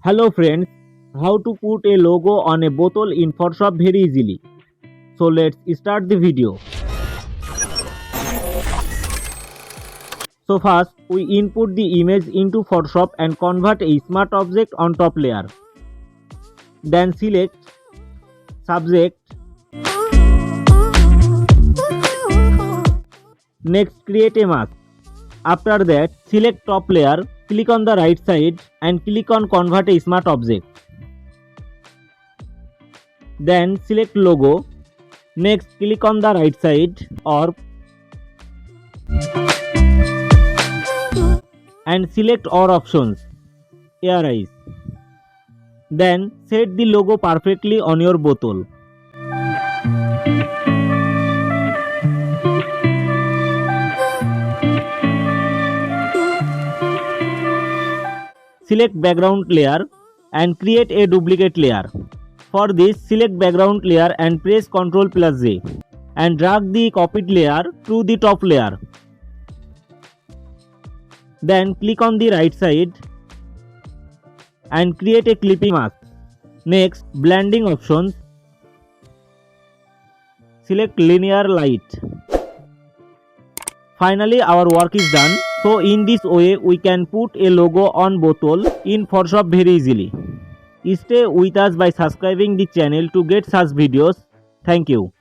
Hello friends, how to put a logo on a bottle in Photoshop very easily. So let's start the video. So first we input the image into Photoshop and convert a smart object on top layer. Then select subject. Next create a mask. After that select top layer, click on the right side and click on convert a smart object. Then select logo. Next click on the right side or and select all options. Erase. Then set the logo perfectly on your bottle. Select background layer and create a duplicate layer. For this, select background layer and press Ctrl+J and drag the copied layer to the top layer. Then click on the right side and create a clipping mask. Next, blending options. Select linear light. Finally, our work is done. So in this way, we can put a logo on bottle in Photoshop very easily. Stay with us by subscribing the channel to get such videos. Thank you.